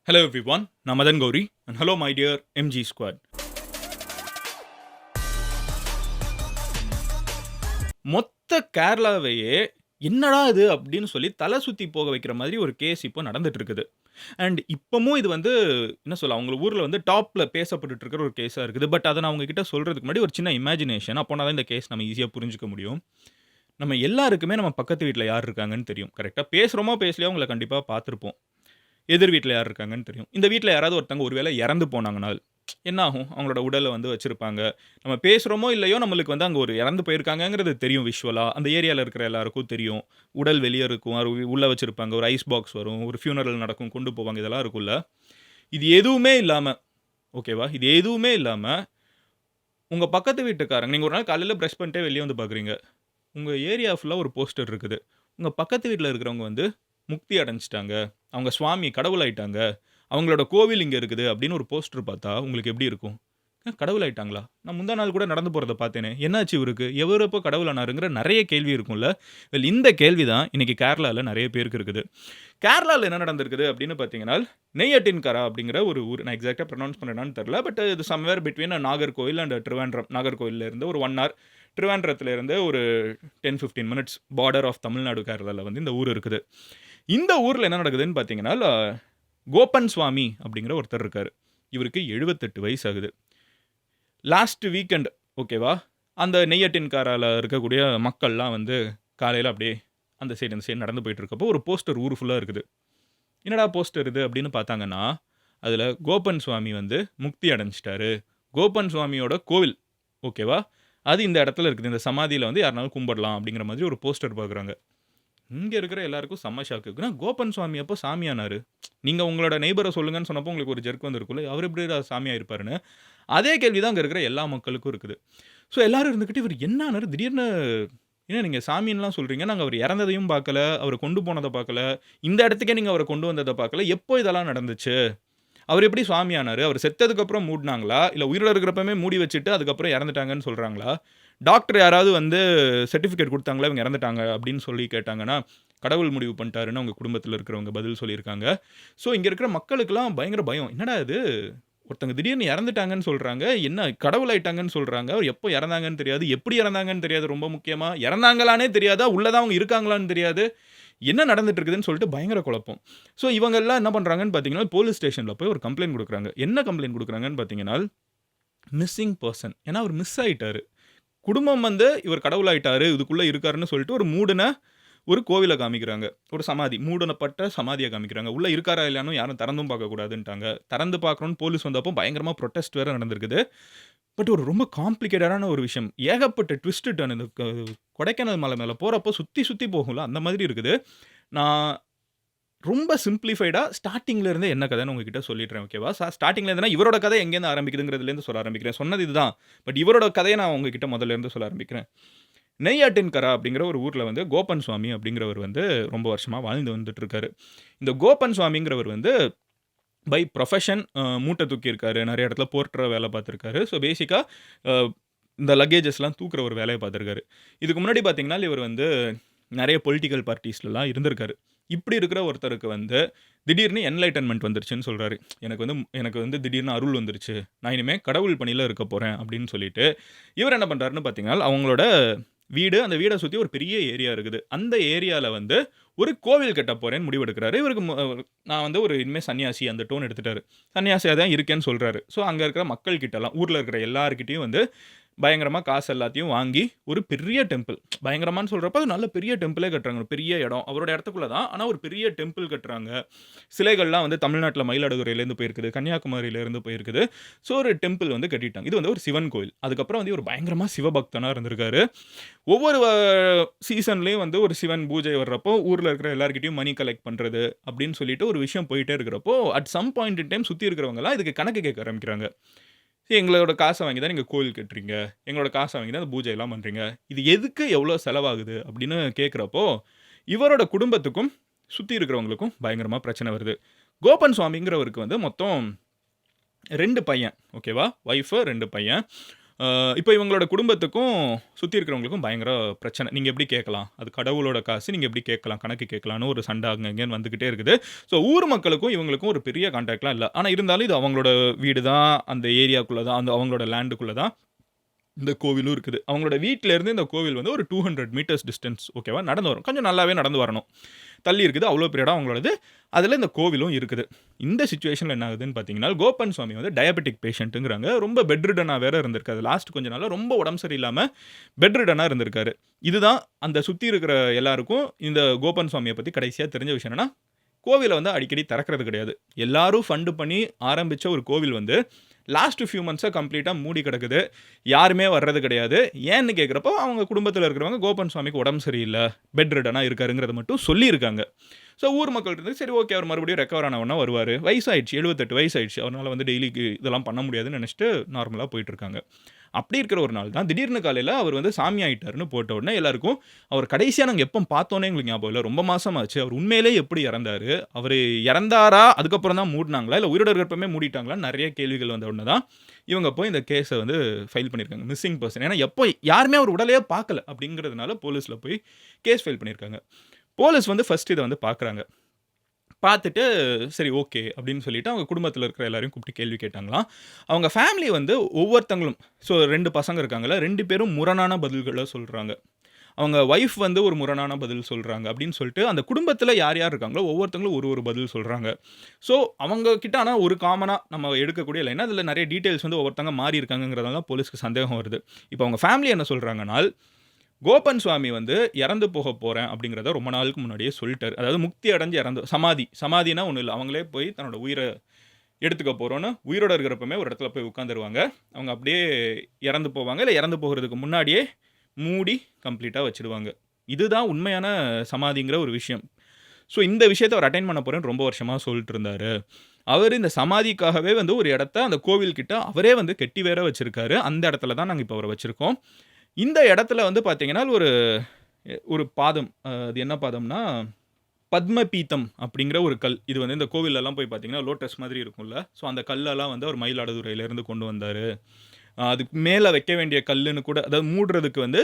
Hello everyone, நான் Madan Gowri and hello my dear MG squad. மொத்த கேரளாவையே என்னடா இது அப்படின்னு சொல்லி தலை சுத்தி போக வைக்கிற மாதிரி ஒரு கேஸ் இப்போ நடந்துட்டு இருக்குது. அண்ட் இப்பமும் இது வந்து என்ன சொல்ல அவங்க ஊர்ல வந்து டாப்ல பேசப்பட்டுட்டு இருக்கிற ஒரு கேஸா இருக்குது. பட் அத நான் உங்ககிட்ட சொல்றதுக்கு முன்னாடி ஒரு சின்ன இமேஜினேஷன் அப்போனா தான் இந்த கேஸ் நம்ம ஈஸியா புரிஞ்சுக்க முடியும். நம்ம எல்லாருக்குமே நம்ம பக்கத்து வீட்ல யார் இருக்காங்கன்னு தெரியும். கரெக்ட்டா? பேசுறோமோ பேசலையோ அவங்கள கண்டிப்பா பார்த்திருப்போம். எதிர் வீட்ல யார் இருக்காங்கன்னு தெரியும். இந்த வீட்ல யாராவது ஒருத்தவங்க ஒரு வேளை இறந்து போனாங்கனால், என்ன ஆகும்? அவங்களோட உடல வந்து வச்சிருப்பாங்க. நம்ம பேசுறோமோ இல்லையோ நம்மளுக்கு வந்து அங்க ஒரு இறந்து போயிருக்காங்கங்கிறது தெரியும் விஷுவலா. அந்த ஏரியால இருக்கிற எல்லாருக்கும் தெரியும். உடல் வெளிய இருக்கும். அது உள்ள வச்சிருப்பாங்க. ஒரு ஐஸ் பாக்ஸ் வரும். ஒரு ஃபியூனரல் நடக்கும். கொண்டு போவாங்க. இதெல்லாம் இருக்கும்ல. இது எதுவுமே இல்லாம ஓகேவா? இது எதுவுமே இல்லாம, உங்க பக்கத்து வீட்டுக்காரங்க நீங்க ஒரு நாள் காலையில பிரஷ் பண்ணிட்டே வெளிய வந்து பார்க்குறீங்க. உங்க ஏரியா ஃபுல்லா ஒரு போஸ்டர் இருக்குது. உங்க பக்கத்து வீட்ல இருக்கிறவங்க வந்து முக்தி அடைஞ்சுட்டாங்க. அவங்க சுவாமி கடவுளாயிட்டாங்க. அவங்களோட கோவில் இங்க இருக்குது அப்படின்னு ஒரு போஸ்டர் பார்த்தா உங்களுக்கு எப்படி இருக்கும்? கடவுளாயிட்டாங்களா? நான் முந்தா நாள் கூட நடந்து போறத பார்த்தேனே. என்னாச்சு இவருக்கு? இவரு எப்போ கடவுளானாருங்கிற நெறைய கேள்வி இருக்கும்ல. வெல் இந்த கேள்வி தான் இன்னைக்கு கேரளால நெறைய பேருக்கு இருக்குது. கேரளால என்ன நடந்திருக்குது அப்படின்னு பார்த்தீங்கன்னா, நெய்யாட்டின்கரா அப்படிங்கிற ஒரு ஊர். நான் எக்ஸாக்ட்டா புரனவுன்ஸ் பண்றேனான்னு தெரியல. பட் இது somewhere between Nagercoil and Trivandrum. நாகர்கோவில்ல இருந்து ஒரு 1 ஹவர். ட்ரிவாண்ட்ரத்துல இருந்து ஒரு 10, 15 மினிட்ஸ் பார்டர் ஆஃப் தமிழ்நாடு, கேரளால வந்து இந்த ஊர் இருக்குது. இந்த ஊர்ல என்ன நடக்குதுன்னு பார்த்தீங்கன்னா, கோப்பன் சுவாமி அப்படிங்கிற ஒருத்தர் இருக்காரு. இவருக்கு 78 வயசு ஆகுது. லாஸ்ட் வீக்கெண்ட் ஓகேவா? அந்த நெய்யாட்டின்கரால இருக்கக்கூடிய மக்கள்லாம் வந்து காலையில அப்படியே அந்த சைடு, இந்த சைடு நடந்து போயிட்டு இருக்கப்போ, ஒரு போஸ்டர் ஊர் ஃபுல்லா இருக்குது. என்னடா போஸ்டர் இது அப்படின்னு பார்த்தாங்கன்னா, அதில கோப்பன் சுவாமி வந்து முக்தி அடைஞ்சுட்டாரு. கோப்பன் சுவாமியோட கோவில் ஓகேவா? அது இந்த இடத்துல இருக்குது. இந்த சமாதியில வந்து யாருனாலும் கும்பிடலாம் அப்படிங்கிற மாதிரி ஒரு போஸ்டர் பார்க்குறாங்க. இங்க இருக்கிற எல்லாருக்கும் செம்ம ஷாக்கு. ஏன்னா கோப்பன் சுவாமி எப்போ சாமி ஆனாரு? நீங்க உங்களோட நெய்பர சொல்லுங்கன்னு சொன்னப்போ உங்களுக்கு ஒரு ஜெர்க் வந்திருக்கும்ல. அவரு எப்படிடா சாமி ஆயிருப்பாருன்னு. அதே கேள்வி தான் அங்க இருக்கிற எல்லா மக்களுக்கும் இருக்குது. ஸோ எல்லாரும் இருந்துகிட்டு இவரு என்ன ஆனாரு? திடீர்னு என்ன நீங்க சாமின்லாம் சொல்றீங்க. நாங்க அவரு இறந்ததையும் பார்க்கல. அவர கொண்டு போனத பார்க்கல. இந்த இடத்துக்கே நீங்க அவர கொண்டு வந்தத பார்க்கல. எப்போ இதெல்லாம் நடந்துச்சு? அவரு எப்படி சுவாமி ஆனாரு? அவரு செத்ததுக்கு அப்புறம் மூடுனாங்களா? இல்ல உயிரோட இருக்கிறப்பவே மூடி வச்சுட்டு அதுக்கப்புறம் இறந்துட்டாங்கன்னு சொல்றாங்களா? டாக்டர் யாராவது வந்து சர்டிஃபிகேட் குடுத்தாங்களா? இவங்க இறந்துட்டாங்க அப்படின்னு சொல்லி கேட்டாங்கன்னா, கடவுள் முடிவு பண்ணிட்டாருன்னு அவங்க குடும்பத்தில இருக்கிறவங்க பதில் சொல்லியிருக்காங்க. ஸோ இங்க இருக்கிற மக்களுக்கெல்லாம் பயங்கர பயம். என்னடா இது? ஒருத்தங்க திடீர்னு இறந்துட்டாங்கன்னு சொல்றாங்க. என்ன கடவுள் ஆயிட்டாங்கன்னு சொல்றாங்க. அவர் எப்போ இறந்தாங்கன்னு தெரியாது. எப்படி இறந்தாங்கன்னு தெரியாது ரொம்ப முக்கியமா. இறந்தாங்களான்னே தெரியாதா? உள்ள தான் அவங்க இருக்காங்களான்னு தெரியாது. என்ன நடந்துட்டு இருக்குதுன்னு சொல்லிட்டு பயங்கர குழப்பம். ஸோ இவங்கலாம் என்ன பண்றாங்கன்னு பார்த்தீங்கன்னா, போலீஸ் ஸ்டேஷன்ல போய் ஒரு கம்ப்ளைண்ட் குடுக்குறாங்க. என்ன கம்ப்ளைண்ட் குடுக்குறாங்கன்னு பார்த்தீங்கன்னா, மிஸ்ஸிங் பெர்சன். ஏன்னா அவர் மிஸ் ஆயிட்டாரு. குடும்பம் வந்து இவர் கடவுளாயிட்டாரு, இதுக்குள்ள இருக்காருன்னு சொல்லிட்டு ஒரு மூடுன ஒரு கோவில காமிக்கிறாங்க. ஒரு சமாதி. மூடப்பட்ட சமாதிய காமிக்கிறாங்க. உள்ள இருக்காரா இல்லையான்னு யாரும் திறந்தும் பார்க்கக்கூடாதுன்ட்டாங்க. திறந்து பார்க்கணும்னு போலீஸ் வந்தப்போ பயங்கரமா புரொடெஸ்ட் வேற நடந்திருக்குது. பட் ஒரு ரொம்ப காம்ப்ளிகேட்டடான ஒரு விஷயம். ஏகப்பட்ட ட்விஸ்ட் டர்ன் இந்த கொடைக்கானல் மலை மேல போறப்போ சுத்தி சுத்தி போகும்ல, அந்த மாதிரி இருக்குது. நான் ரொம்ப சிம்ப்ளிஃபைடா ஸ்டார்ட்டிங்ல இருந்தே என்ன கதைன்னு உங்ககிட்ட சொல்லிடுறேன் ஓகேவா? ஸ்டார்ட்டிங்ல இருந்துனா இவரோட கதை எங்கேருந்து ஆரம்பிக்குதுங்கிறதுலேருந்து சொல்ல ஆரம்பிக்கிறேன். சொன்னது இதுதான். பட் இவரோட கதைய நான் உங்ககிட்ட முதல்ல இருந்து சொல்ல ஆரம்பிக்கிறேன். நெய்யாட்டின்கரா அப்படிங்கிற ஒரு ஊர்ல வந்து கோப்பன் சுவாமி அப்படிங்கிறவர் வந்து ரொம்ப வருஷமா வாழ்ந்து வந்துட்டு இருக்காரு. இந்த கோப்பன் சுவாமிங்கிறவர் வந்து பை புரொஃபஷன் மூட்டை தூக்கியிருக்காரு. நெறைய இடத்துல போர்ட்டரா வேலை பார்த்துருக்காரு. ஸோ பேசிக்கா அ இந்த லக்கேஜஸ்லாம் தூக்குற ஒரு வேலைய பார்த்துருக்காரு. இதுக்கு முன்னாடி பார்த்தீங்கன்னா, இவர் வந்து நெறைய பொலிட்டிக்கல் பார்ட்டீஸ்லலாம் இருந்திருக்காரு. இப்படி இருக்கிற ஒருத்தருக்கு வந்து திடீர்னு என்லைட்டன்மென்ட் வந்துருச்சுன்னு சொல்றாரு. எனக்கு வந்து திடீர்னு அருள் வந்துருச்சு. நான் இனிமே கடவுள் பணியில இருக்க போறேன் அப்படின்னு சொல்லிட்டு, இவர் என்ன பண்றாருன்னு பார்த்தீங்கன்னா, அவங்களோட வீடு, அந்த வீட சுத்தி ஒரு பெரிய ஏரியா இருக்குது. அந்த ஏரியால வந்து ஒரு கோவில் கட்டப் போறேன்னு முடிவெடுக்கிறாரு. இவருக்கு நான் வந்து ஒரு இனிமே சன்னியாசி அந்த டோன் எடுத்துட்டாரு. சன்னியாசியா தான் இருக்கேன்னு சொல்றாரு. ஸோ அங்க இருக்கிற மக்கள் கிட்டலாம், ஊர்ல இருக்கிற எல்லார்கிட்டயும் வந்து பயங்கரமா காசு எல்லாத்தையும் வாங்கி ஒரு பெரிய டெம்பிள். பயங்கரமான்னு சொல்றப்ப அது நல்ல பெரிய டெம்பிளே கட்டுறாங்க. ஒரு பெரிய இடம். அவரோட இடத்துக்குள்ள தான். ஆனா ஒரு பெரிய டெம்பிள் கட்டுறாங்க. சிலைகள்லாம் வந்து தமிழ்நாட்டுல மயிலாடுதுறையிலேருந்து போயிருக்குது. கன்னியாகுமரியிலேருந்து போயிருக்குது. ஸோ ஒரு டெம்பிள் வந்து கட்டிட்டாங்க. இது வந்து ஒரு சிவன் கோயில். அதுக்கப்புறம் வந்து இவர் பயங்கரமா சிவபக்தனா இருந்திருக்காரு. ஒவ்வொரு சீசன்லயும் வந்து ஒரு சிவன் பூஜை வர்றப்போ, ஊர்ல இருக்கிற எல்லார்கிட்டயும் மணி கலெக்ட் பண்றது அப்படின்னு சொல்லிட்டு ஒரு விஷயம் போயிட்டே இருக்கிறப்போ, at some point in time சுத்தி இருக்கிறவங்கலாம் இதுக்கு கணக்கு கேட்க ஆரம்பிக்கிறாங்க. எங்களோட காச வாங்கி தான் நீங்க கோயில் கட்டுறீங்க. எங்களோட காச வாங்கி தான் அந்த பூஜையெல்லாம் பண்றீங்க. இது எதுக்கு எவ்வளோ செலவாகுது? அப்படின்னு கேட்கிறப்போ, இவரோட குடும்பத்துக்கும், சுத்தி இருக்கிறவங்களுக்கும் பயங்கரமா பிரச்சனை வருது. கோப்பன் சுவாமிங்கிறவருக்கு வந்து மொத்தம் 2 பையன். ஓகேவா? ஒய்ஃப் 2 பையன். இப்போ இவங்களோட குடும்பத்துக்கும், சுத்தி இருக்கிறவங்களுக்கும் பயங்கர பிரச்சனை. நீங்க எப்படி கேட்கலாம்? அது கடவுளோட காசு. நீங்க எப்படி கேட்கலாம்? கணக்கு கேட்கலான்னு ஒரு சண்டை அங்க இங்கேன்னு வந்துகிட்டே இருக்குது. ஸோ ஊர் மக்களுக்கும் இவங்களுக்கும் ஒரு பெரிய கான்டாக்ட்லாம் இல்ல. ஆனா இருந்தாலும் இது அவங்களோட வீடு தான். அந்த ஏரியாக்குள்ள தான். அந்த அவங்களோட லேண்டுக்குள்ள தான் இந்த கோவிலும் இருக்குது. அவங்களோட வீட்ல இருந்து இந்த கோவில் வந்து ஒரு 200 மீட்டர்ஸ் டிஸ்டன்ஸ் ஓகேவா? நடந்து வரும். கொஞ்சம் நல்லாவே நடந்து வரணும். தள்ளி இருக்குது. அவ்வளோ பெரிய இடம் அவங்களோடது. அதில இந்த கோவிலும் இருக்குது. இந்த சிச்சுவேஷன்ல என்ன ஆகுதுன்னு பார்த்தீங்கன்னா, கோபன் சுவாமி வந்து டயபெட்டிக் பேஷண்ட்டுங்கிறாங்க. ரொம்ப பெட் ரிடனா வேற இருந்திருக்காரு. லாஸ்ட் கொஞ்ச நாளா ரொம்ப உடம்பு சரியில்லாம பெட் ரிடனா இருந்திருக்காரு. இதுதான் அந்த சுத்தி இருக்கிற எல்லாருக்கும் இந்த கோபன் சுவாமிய பத்தி கடைசியா தெரிஞ்ச விஷயம் என்னன்னா, கோவில வந்து அடிக்கடி திறக்கிறது கிடையாது. எல்லாரும் ஃபண்ட் பண்ணி ஆரம்பிச்ச ஒரு கோவில் வந்து லாஸ்ட் ஃபியூ மந்த்ஸா கம்ப்ளீட்டா மூடி கிடக்குது. யாருமே வர்றது கிடையாது. ஏன்னு கேட்கிறப்போ, அவங்க குடும்பத்தில இருக்கிறவங்க கோபன் சுவாமிக்கு உடம்பு சரியில்ல. பெட் ரிடனா இருக்காருங்கிறத மட்டும் சொல்லியிருக்காங்க. ஸோ ஊர் மக்கள் இருந்து சரி ஓகே அவர் மறுபடியும் ரெக்கவர் ஆன உடனே வருவாரு. வயசாயிடுச்சு 78 வயசாயிடுச்சு. அவரால வந்து டெய்லிக்கு இதெல்லாம் பண்ண முடியாதுன்னு நெனைச்சுட்டு நார்மலா போயிட்டு இருக்காங்க. அப்படி இருக்கிற ஒரு நாள் தான் திடீர்னு காலையில அவர் வந்து சாமி ஆயிட்டாருன்னு போட்ட உடனே எல்லாருக்கும் அவர் கடைசியா நாங்க எப்ப பார்த்தோன்னே எங்களுக்கு ஞாபகம் இல்ல. ரொம்ப மாசமாச்சு. அவர் உண்மையிலேயே எப்படி இறந்தாரு? அவரு இறந்தாரா? அதுக்கப்புறம் தான் மூடுனாங்களா? இல்ல உயிரோட இருக்கிறப்பமே மூடிட்டாங்களான்னு நெறைய கேள்விகள் வந்த உடனே தான், இவங்க போய் இந்த கேஸ வந்து ஃபைல் பண்ணியிருக்காங்க. Missing person. ஏன்னா எப்போ யாருமே அவர் உடலையே பார்க்கல அப்படிங்கிறதுனால போலீஸ்ல போய் கேஸ் ஃபைல் பண்ணியிருக்காங்க. போலீஸ் வந்து ஃபர்ஸ்ட் இத வந்து பார்க்குறாங்க. பார்த்துட்டு சரி ஓகே அப்படின்னு சொல்லிட்டு அவங்க குடும்பத்தில இருக்கிற எல்லாரையும் கூப்பிட்டு கேள்வி கேட்டாங்களாம். அவங்க ஃபேமிலி வந்து ஒவ்வொருத்தங்களும் 2 பசங்க இருக்காங்கல்ல, 2 பேரும் முரணான பதில்கள சொல்றாங்க. அவங்க ஒய்ஃப் வந்து ஒரு முரணான பதில் சொல்றாங்க அப்படின்னு சொல்லிட்டு, அந்த குடும்பத்தில யார் யார் இருக்காங்களோ ஒவ்வொருத்தங்களும் ஒரு ஒரு பதில் சொல்றாங்க. ஸோ அவங்க கிட்ட ஆனா ஒரு காமனா நம்ம எடுக்கக்கூடிய லைன் அதில நெறைய டீட்டெயில்ஸ் வந்து ஒவ்வொருத்தங்க மாறி இருக்காங்கங்கிறதால தான் போலீஸ்க்கு சந்தேகம் வருது. இப்போ அவங்க ஃபேமிலி என்ன சொல்றாங்கனால், கோபன் சுவாமி வந்து இறந்து போக போறேன் அப்படிங்கிறத ரொம்ப நாளுக்கு முன்னாடியே சொல்லிட்டாரு. அதாவது முக்தி அடைஞ்சு இறந்து சமாதினா ஒண்ணும் இல்ல. அவங்களே போய் தன்னோட உயிர எடுத்துக்க போறோம்னு உயிரோட இருக்கிறப்பமே ஒரு இடத்துல போய் உட்கார்ந்துருவாங்க. அவங்க அப்படியே இறந்து போவாங்க. இல்ல இறந்து போகறதுக்கு முன்னாடியே மூடி கம்ப்ளீட்டா வச்சுடுவாங்க. இதுதான் உண்மையான சமாதிங்கிற ஒரு விஷயம். ஸோ இந்த விஷயத்த அவர் அட்டெயின் பண்ண போறேன்னு ரொம்ப வருஷமா சொல்லிட்டு இருந்தாரு. அவரு இந்த சமாதிக்காகவே வந்து ஒரு இடத்த அந்த கோவில் கிட்ட அவரே வந்து கெட்டி வேற வச்சிருக்காரு. அந்த இடத்துல தான் நாங்க இப்ப அவர வச்சிருக்கோம். இந்த இடத்துல வந்து பார்த்தீங்கன்னா, ஒரு ஒரு பாதம். அது என்ன பாதம்னா, பத்ம பீத்தம் அப்படிங்கிற ஒரு கல். இது வந்து இந்த கோவில்லலாம் போய் பார்த்தீங்கன்னா, லோட்டஸ் மாதிரி இருக்கும்ல. ஸோ அந்த கல்லெல்லாம் வந்து அவர் மயிலாடுதுறையிலேருந்து கொண்டு வந்தாரு. அதுக்கு மேல வைக்க வேண்டிய கல்லுன்னு கூட அதாவது மூடுறதுக்கு வந்து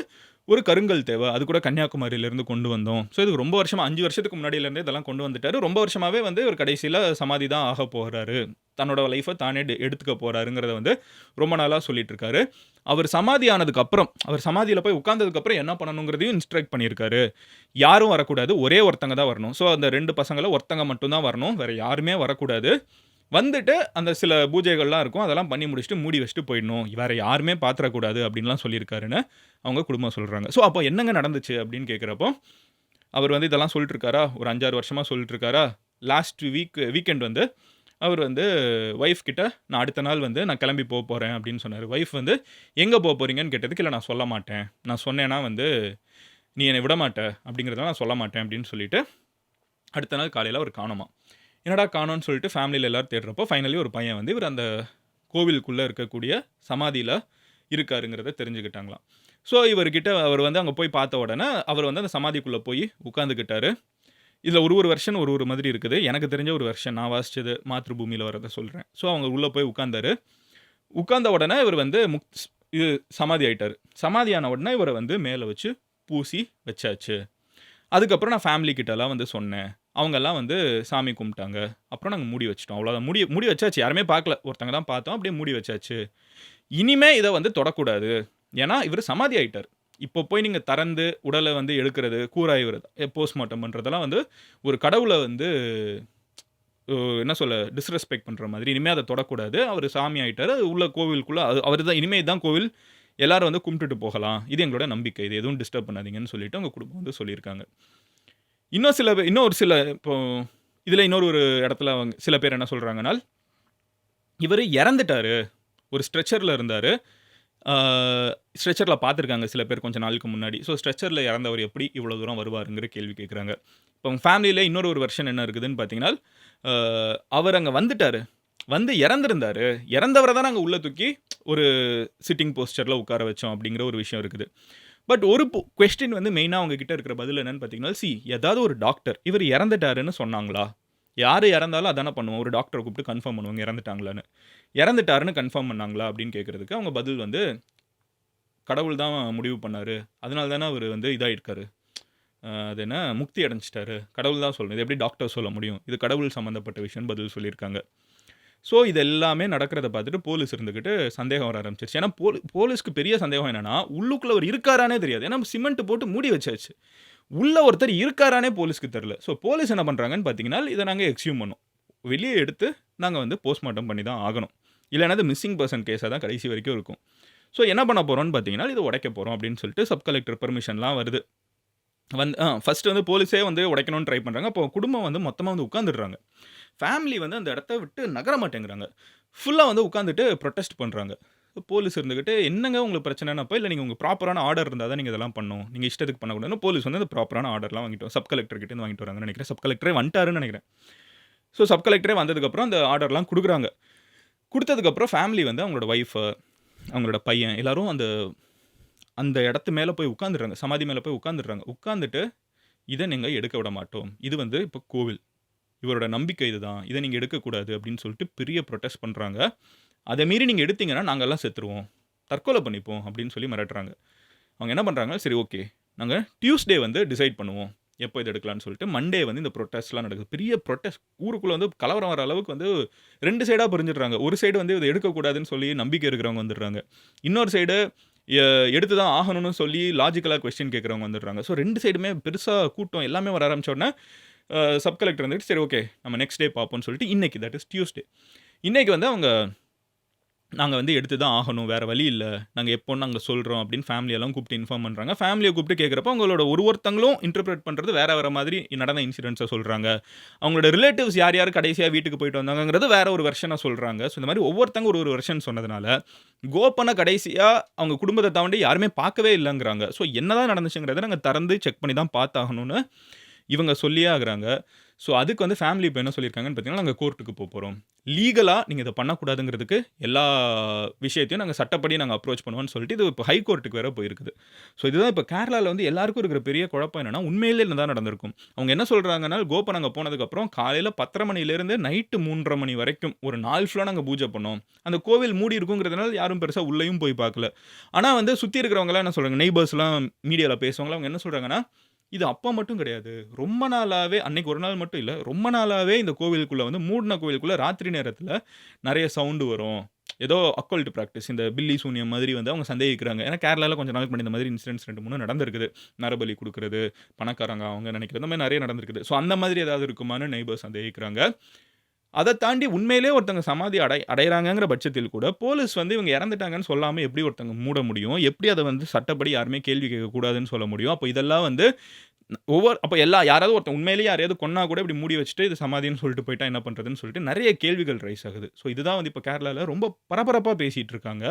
ஒரு கருங்கல் தேவை. அது கூட கன்னியாகுமரியிலேருந்து கொண்டு வந்தோம். ஸோ இதுக்கு ரொம்ப வருஷமா 5 வருஷத்துக்கு முன்னாடியிலேருந்தே இதெல்லாம் கொண்டு வந்துட்டாரு. ரொம்ப வருஷமாவே வந்து இவர் கடைசியில சமாதி தான் ஆகப் போறாரு. தன்னோட லைஃப்ப தானே எடுத்துக்க போறாருங்கிறத வந்து ரொம்ப நாளா சொல்லிட்டு இருக்காரு. அவர் சமாதி ஆனதுக்கு அப்புறம், அவர் சமாதியில போய் உட்கார்ந்ததுக்கு அப்புறம் என்ன பண்ணணுங்கிறதையும் இன்ஸ்ட்ரக்ட் பண்ணியிருக்காரு. யாரும் வரக்கூடாது. ஒரே ஒருத்தங்க தான் வரணும். ஸோ அந்த 2 பசங்கள்ல ஒருத்தங்க மட்டும் தான் வரணும். வேற யாருமே வரக்கூடாது. வந்துட்டு அந்த சில பூஜைகள்லாம் இருக்கும். அதெல்லாம் பண்ணி முடிச்சுட்டு மூடி வச்சுட்டு போயிடணும். வேற யாருமே பார்த்துறக்கூடாது அப்டின்லாம் சொல்லியிருக்காருன்னு, அவங்க குடும்பம் சொல்றாங்க. ஸோ அப்போ என்னங்க நடந்துச்சு அப்டின்னு கேட்கிறப்போ, அவர் வந்து இதெல்லாம் சொல்லிட்டு இருக்காரா, ஒரு 5, 6 வருஷமா சொல்லிட்டு இருக்காரா, லாஸ்ட் வீக்கெண்ட் வந்து அவர் வந்து ஒய்ஃப் கிட்ட நான் அடுத்த நாள் வந்து நான் கிளம்பி போறேன் அப்டின்னு சொன்னாரு. ஒய்ஃப் வந்து எங்க போறீங்கன்னு கேட்டதுக்கு, இல்ல நான் சொல்ல மாட்டேன். நான் சொன்னேன்னா வந்து நீ என்னை விடமாட்ட அப்டிங்கிறத நான் சொல்ல மாட்டேன் அப்டின்னு சொல்லிட்டு, அடுத்த நாள் காலையில அவர் காணோமாம். என்னடா காணோம்னு சொல்லிட்டு ஃபேமிலியில எல்லாரும் தேடுறப்போ, ஃபைனலி ஒரு பையன் வந்து இவர் அந்த கோவிலுக்குள்ள இருக்கக்கூடிய சமாதியில இருக்காருங்கிறத தெரிஞ்சுக்கிட்டாங்களாம். ஸோ இவர்கிட்ட அவர் வந்து அங்க போய் பார்த்த உடனே, அவர் வந்து அந்த சமாதிக்குள்ள போய் உட்கார்ந்துக்கிட்டாரு. இதுல ஒரு ஒரு வெர்ஷன் ஒரு ஒரு மாதிரி இருக்குது. எனக்கு தெரிஞ்ச ஒரு வெர்ஷன் நான் வாசிச்சது மாத்ருபூமியில வர்றத சொல்றேன். ஸோ அவங்க உள்ள போய் உட்கார்ந்தாரு. உட்கார்ந்த உடனே இவர் வந்து இது சமாதி ஆயிட்டாரு. சமாதி ஆன உடனே இவர வந்து மேல வச்சு பூசி வச்சாச்சு. அதுக்கப்புறம் நான் ஃபேமிலி கிட்டலாம் வந்து சொன்னேன். அவங்கலாம் வந்து சாமி கும்பிட்டாங்க. அப்புறம் நாங்க மூடி வச்சுட்டோம். அவ்வளோதான். மூடி மூடி வச்சாச்சு. யாருமே பார்க்கல. ஒருத்தங்க தான் பார்த்தோம். அப்படியே மூடி வச்சாச்சு. இனிமே இத வந்து தொடக்கூடாது. ஏன்னா, இவரு சமாதி ஆயிட்டாரு. இப்போ போய் நீங்க திறந்து உடல வந்து எடுக்கிறது, கூராய்வுறது, போஸ்ட்மார்ட்டம் பண்றதெல்லாம் வந்து ஒரு கடவுள வந்து என்ன சொல்ல டிஸ்ரெஸ்பெக்ட் பண்ற மாதிரி. இனிமே அத தொடக்கூடாது. அவரு சாமி ஆயிட்டாரு. அது உள்ள கோவிலுக்குள்ள அவரு தான் இனிமே இதான் கோவில். எல்லாரும் வந்து கும்பிட்டுட்டு போகலாம். இது எங்களோட நம்பிக்கை. இது எதுவும் டிஸ்டர்ப் பண்ணாதீங்கன்னு சொல்லிட்டு அவங்க குடும்பம் வந்து சொல்லியிருக்காங்க. இன்னும் ஒரு சில இப்போ இதுல இன்னொரு ஒரு இடத்துல சில பேர் என்ன சொல்றாங்கனால், இவரு இறந்துட்டாரு. ஒரு ஸ்ட்ரெச்சர்ல இருந்தாரு. ஆ ஸ்ட்ரெச்சர்ல பார்த்துருக்காங்க சில பேர் கொஞ்ச நாளுக்கு முன்னாடி. ஸோ ஸ்ட்ரெச்சர்ல இறந்தவர் எப்படி இவ்வளோ தூரம் வருவாருங்கிற கேள்வி கேட்குறாங்க. இப்போ அவங்க ஃபேமிலியில இன்னொரு ஒரு வெர்ஷன் என்ன இருக்குதுன்னு பார்த்தீங்கன்னா, ஆ அவர் அங்க வந்துட்டாரு. வந்து இறந்திருந்தாரு. இறந்தவர தான் நாங்க உள்ள தூக்கி ஒரு சிட்டிங் போஸ்டர்ல உட்கார வச்சோம் அப்படிங்கிற ஒரு விஷயம் இருக்குது. பட் ஒரு கொஸ்டின் வந்து மெயினா அவங்க கிட்ட இருக்கிற பதில் என்னன்னு பார்த்தீங்கன்னா, ஏதாவது ஒரு டாக்டர் இவர் இறந்துட்டாருன்னு சொன்னாங்களா? யாரு இறந்தாலும் அதானே பண்ணுவோம். ஒரு டாக்டர கூப்பிட்டு கன்ஃபார்ம் பண்ணுவாங்க இறந்துட்டாங்களான்னு. இறந்துட்டாருன்னு கன்ஃபார்ம் பண்ணாங்களா? அப்படின்னு கேட்கறதுக்கு அவங்க பதில் வந்து, கடவுள் தான் முடிவு பண்ணாரு. அதனால தானே அவரு வந்து இதாயிருக்காரு. அது என்ன முக்தி அடைஞ்சுட்டாரு. கடவுள் தான் சொல்லணும். இது எப்படி டாக்டர் சொல்ல முடியும்? இது கடவுள் சம்மந்தப்பட்ட விஷயம்னு பதில் சொல்லியிருக்காங்க. ஸோ இது எல்லாமே நடக்கிறத பார்த்துட்டு போலீஸ் இருந்துகிட்டு சந்தேகம் வர ஆரம்பிச்சிருச்சு. ஏன்னா போலீஸ்க்கு பெரிய சந்தேகம் என்னன்னா, உள்ளுக்குள்ள அவர் இருக்காரான்னே தெரியாது. ஏன்னா சிமெண்ட் போட்டு மூடி வச்சாச்சு. உள்ள ஒருத்தர் இருக்காரான்னே போலீஸ்க்கு தெரியல. ஸோ போலீஸ் என்ன பண்றாங்கன்னு பார்த்தீங்கன்னா, இத நாங்க எக்ஸ்ஹியூம் பண்ணோம். வெளிய எடுத்து நாங்க வந்து போஸ்ட்மார்ட்டம் பண்ணி தான் ஆகணும். இல்லன்னா அது மிஸ்ஸிங் பெர்சன் கேஸா தான் கடைசி வரைக்கும் இருக்கும். ஸோ என்ன பண்ண போறோம்ன்னு பார்த்தீங்கன்னா, இத உடைக்க போறோம் அப்படின்னு சொல்லிட்டு சப் கலெக்டர் பெர்மிஷன்லாம் வருது. ஃபர்ஸ்ட் வந்து போலீஸே வந்து உடைக்கணும்னு ட்ரை பண்றாங்க. அப்போ குடும்பம் வந்து மொத்தமா வந்து உட்கார்ந்துடுறாங்க. ஃபேமிலி வந்து அந்த இடத்த விட்டு நகர மாட்டேங்கிறாங்க. ஃபுல்லா வந்து உட்கார்ந்துட்டு புரொடெஸ்ட் பண்றாங்க. போலீஸ் இருந்துகிட்டு, "என்னங்க உங்களுக்கு பிரச்சனைன்னப்போ, இல்ல நீங்க உங்க ப்ராப்பரான ஆர்டர் இருந்தா தான் நீங்க இதெல்லாம் பண்ணணும். நீங்க இஷ்டத்துக்கு பண்ணக்கூடாதுன்னு" போலீஸ் வந்து அந்த ப்ராப்பரான ஆர்டர்லாம் வாங்கிட்டு சப் கலெக்டர் கிட்டேருந்து வாங்கிட்டு வராங்கன்னு நெனைக்கிறேன். சப் கலெக்டரே வந்துட்டாருன்னு நெனைக்கிறேன். ஸோ சப் கலெக்டரே வந்ததுக்கப்புறம் அந்த ஆர்டர்லாம் குடுக்குறாங்க. குடுத்ததுக்கப்புறம் ஃபேமிலி வந்து அவங்களோட ஒய்ஃப், அவங்களோட பையன் எல்லாரும் அந்த அந்த இடத்து மேல போய் உட்கார்ந்துடுறாங்க. சமாதி மேல போய் உட்கார்ந்துடுறாங்க. உட்கார்ந்துட்டு, "இத நீங்க எடுக்க விட மாட்டோம். இது வந்து இப்ப கோவில். இவரோட நம்பிக்கை இதுதான். இத நீங்க எடுக்கக்கூடாது" அப்படின்னு சொல்லிட்டு பெரிய புரொடெஸ்ட் பண்றாங்க. அத மீறி நீங்க எடுத்தீங்கன்னா, நாங்கலாம் செத்துருவோம். தற்கொலை பண்ணிப்போம் அப்படின்னு சொல்லி மிரட்டுறாங்க. அவங்க என்ன பண்றாங்க, சரி ஓகே. நாங்க டியூஸ்டே வந்து டிசைட் பண்ணுவோம். எப்போ இத எடுக்கலாம்னு சொல்லிட்டு, மண்டே வந்து இந்த புரொடெஸ்ட்லாம் நடக்குது. பெரிய புரொடெஸ்ட் ஊருக்குள்ள வந்து கலவரம் வர அளவுக்கு வந்து 2 சைடா பிரிஞ்சுடுறாங்க. ஒரு சைடு வந்து இத எடுக்கக்கூடாதுன்னு சொல்லி நம்பிக்கை இருக்கிறவங்க வந்துடுறாங்க. இன்னொரு சைடு எ எடுத்து தான் ஆகணும்னு சொல்லி லாஜிக்கலா கொஸ்டின் கேட்கிறவங்க வந்துடுறாங்க. ஸோ 2 சைடுமே பெருசா கூட்டம் எல்லாமே வர ஆரம்பிச்ச உடனே, சப் கலெக்டர் வந்துட்டு, சரி ஓகே. நம்ம நெக்ஸ்ட் டே பார்ப்போம்னு சொல்லிட்டு, இன்னைக்கு தட் இஸ் டியூஸ்டே. இன்னைக்கு வந்து அவங்க நாங்க வந்து எடுத்து தான் ஆகணும். வேற வழி இல்ல. நாங்க எப்போன்னு நாங்க சொல்றோம் அப்படின்னு ஃபேமிலியெல்லாம் கூப்பிட்டு இன்ஃபார்ம் பண்றாங்க. ஃபேமிலிய கூப்பிட்டு கேட்கிறப்போ, அவங்களோட ஒருத்தங்களும் இன்டர்பிரெட் பண்றது வேற வேற மாதிரி நடந்த இன்சிடென்ட்ஸ சொல்றாங்க. அவங்களோட ரிலேட்டிவ்ஸ் யார் யார் கடைசியா வீட்டுக்கு போயிட்டு வந்தாங்கங்கிறது வேற ஒரு வெர்ஷனா சொல்றாங்க. ஸோ இந்த மாரி ஒவ்வொருத்தங்க ஒரு ஒரு வெர்ஷன் சொன்னதுனால, கோப்பன கடைசியா அவங்க குடும்பத்த தாண்டி யாருமே பார்க்கவே இல்லங்கிறாங்க. ஸோ என்னதான் நடந்துச்சுங்கிறத நாங்க திறந்து செக் பண்ணி தான் பார்த்தாகணும்னு இவங்க சொல்லியே ஆகுறாங்க. ஸோ அதுக்கு வந்து ஃபேமிலி இப்ப என்ன சொல்லியிருக்காங்கன்னு பார்த்தீங்கன்னா, நாங்க கோர்ட்டுக்கு போறோம். லீகலா நீங்க இத பண்ணக்கூடாதுங்கிறதுக்கு எல்லா விஷயத்தையும் நாங்க சட்டப்படி நாங்க அப்ரோச் பண்ணுவோம்னு சொல்லிட்டு, இது இப்ப ஹை கோர்ட்டுக்கு வேற போயிருக்குது. ஸோ இதுதான் இப்ப கேரளால வந்து எல்லாருக்கும் இருக்கிற பெரிய குழப்பம் என்னன்னா, உண்மையிலே என்னதான் நடந்திருக்கும். அவங்க என்ன சொல்றாங்கன்னா, கோபன் அங்க போனதுக்கப்புறம் காலையில 10:30 மணிலேருந்து நைட்டு 3:30 மணி வரைக்கும் ஒரு நாள் ஃபுல்லா நாங்க பூஜை பண்ணோம். அந்த கோவில் மூடி இருக்குங்கிறதுனால யாரும் பெருசா உள்ளயும் போய் பார்க்கல. ஆனா வந்து சுத்தி இருக்கிறவங்கலாம் என்ன சொல்றாங்க, நெய்பர்ஸ்லாம் மீடியால பேசுவாங்கல்ல, அவங்க என்ன சொல்றாங்கன்னா, இது அப்ப மட்டும் கிடையாது. ரொம்ப நாளாவே அன்னைக்கு ஒரு நாள் மட்டும் இல்ல. ரொம்ப நாளாவே இந்த கோவிலுக்குள்ள வந்து மூடுன கோவிலுக்குள்ள ராத்திரி நேரத்தில நெறைய சவுண்ட் வரும். ஏதோ அக்கல்ட் பிராக்டிஸ் இந்த பில்லி சூனியம் மாதிரி வந்து அவங்க சந்தேகிக்கிறாங்க. ஏன்னா கேரளால கொஞ்ச நாளுக்கு முன்னாடி இந்த மாதிரி இன்சிடென்ட்ஸ் 2, 3 நடந்திருக்குது. நரபலி குடுக்குறது, பணக்காரங்க அவங்க நெனைக்கிறது, இந்த மாரி நெறைய நடந்திருக்குது. ஸோ அந்த மாதிரி ஏதாவது இருக்குமான்னு நெய்பர்ஸ் சந்தேகிக்கிறாங்க. அத தாண்டி உண்மையிலேயே ஒருத்தங்க சமாதி அடையறாங்கங்கிற பட்சத்தில் கூட, போலீஸ் வந்து இவங்க இறந்துட்டாங்கன்னு சொல்லாம எப்படி ஒருத்தங்க மூட முடியும்? எப்படி அத வந்து சட்டப்படி யாருமே கேள்வி கேட்கக்கூடாதுன்னு சொல்ல முடியும்? அப்ப இதெல்லாம் வந்து அப்ப யாராவது ஒருத்தன் உண்மையிலேயே யாரையாவது கொன்னா கூட இப்படி மூடி வச்சுட்டு, இது சமாதின்னு சொல்லிட்டு போயிட்டா என்ன பண்றதுன்னு சொல்லிட்டு நெறைய கேள்விகள் ரைஸ் ஆகுது. ஸோ இதுதான் வந்து இப்ப கேரளால ரொம்ப பரபரப்பா பேசிட்டு இருக்காங்க.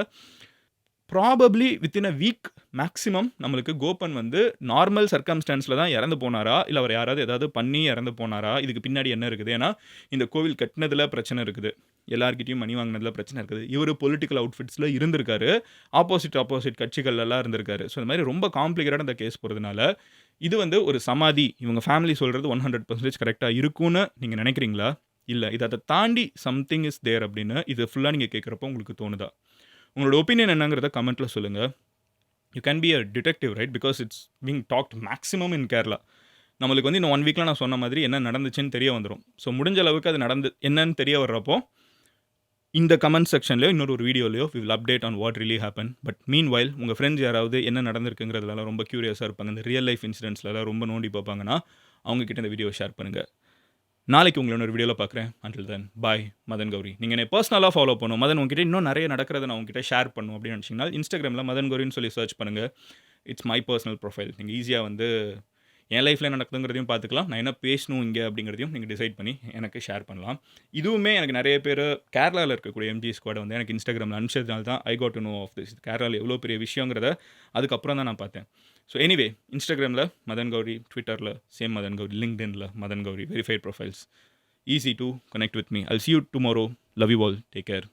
Probably within a week maximum நம்மளுக்கு கோபன் வந்து நார்மல் சர்க்கம்ஸ்டான்ஸ்ல தான் இறந்து போனாரா? இல்ல அவர் யாராவது ஏதாவது பண்ணி இறந்து போனாரா? இதுக்கு பின்னாடி என்ன இருக்குது? ஏன்னா, இந்த கோவில் கட்டுனதுல பிரச்சனை இருக்குது. எல்லார்கிட்டயும் மணி வாங்குனதுல பிரச்சனை இருக்குது. இவரு பொலிட்டிக்கல் அவுட்ஃபிட்ஸ்ல இருந்திருக்காரு. ஆப்போசிட் கட்சிகள்லலாம் இருந்திருக்காரு. ஸோ இந்த மாரி ரொம்ப காம்ப்ளிகேட்டடா இந்த கேஸ் போறதுனால, இது வந்து ஒரு சமாதி. இவங்க ஃபேமிலி சொல்றது 100% கரெக்ட்டா இருக்கும்னு நீங்க நினைக்கிறீங்களா? இல்ல. அத தாண்டி சம்திங் இஸ் தேர் அப்படின்னு இது ஃபுல்லா நீங்க கேட்கிறப்போ உங்களுக்கு தோணுதா? உங்களோட ஒப்பீனியன் என்னங்கிறத கமெண்ட்ல சொல்லுங்க. You can be a detective right? Because it's being talked maximum in Kerala. நம்மளுக்கு வந்து இன்னும் 1 வீக்ல நான் சொன்ன மாதிரி என்ன நடந்துச்சுன்னு தெரிய வந்துரும். ஸோ முடிஞ்ச அளவுக்கு அது என்னன்னு தெரிய வர்றப்போ, இந்த கமெண்ட் செக்ஷன்லயோ இன்னொரு ஒரு வீடியோலயோ we will update on what really happen. But meanwhile உங்க ஃப்ரெண்ட்ஸ் யாராவது என்ன நடந்திருக்குங்கிறதுலலாம் ரொம்ப கியூரியஸா இருப்பாங்க. இந்த ரியல் லைஃப் இன்சிடென்ட்ஸ்லலாம் ரொம்ப நோண்டி பார்ப்பாங்கன்னா, அவங்க கிட்ட இந்த வீடியோவ ஷேர் பண்ணுங்க. நாளைக்கு உங்கள இன்னொரு வீடியோல பார்க்குறேன். அன்டில் தென் பாய் மதன் கௌரி. நீங்க என்னை பர்சனலா ஃபாலோ பண்ணணும். மதன் உங்ககிட்ட இன்னும் நிறைய நடக்கிறத நான் உங்ககிட்ட ஷேர் பண்ணணும் அப்படின்னு நினச்சிங்கன்னா, இன்ஸ்டாகிராமில மதன் கௌரின்னு சொல்லி சர்ச் பண்ணுங்க. It's my personal profile. நீங்க ஈஸியா வந்து என் லைஃப்ல என்ன நடக்குதுங்கிறதையும் பார்த்துக்கலாம். நான் என்ன பேசணும் இங்க அப்படிங்கிறதையும் நீங்க டிசைட் பண்ணி எனக்கு ஷேர் பண்ணலாம். இதுவுமே எனக்கு நிறைய பேர் கேரளால இருக்கக்கூடிய எம்ஜி ஸ்குவாட் வந்து எனக்கு இன்ஸ்டாகிராமில அனுப்பிச்சதுனால தான் I got to know of this. கேரளால எவ்வளோ பெரிய விஷயங்கிறத அதுக்கப்புறம் தான் நான் பார்த்தேன். ஸோ எனிவே இன்ஸ்டாகிராமில மதன் கௌரி, ட்விட்டர்ல சேம் மதன் கௌரி, லிங்க்டின்ல Madan Gowri verified profiles. Easy to connect with me. I'll see you tomorrow. Love you all. Take care.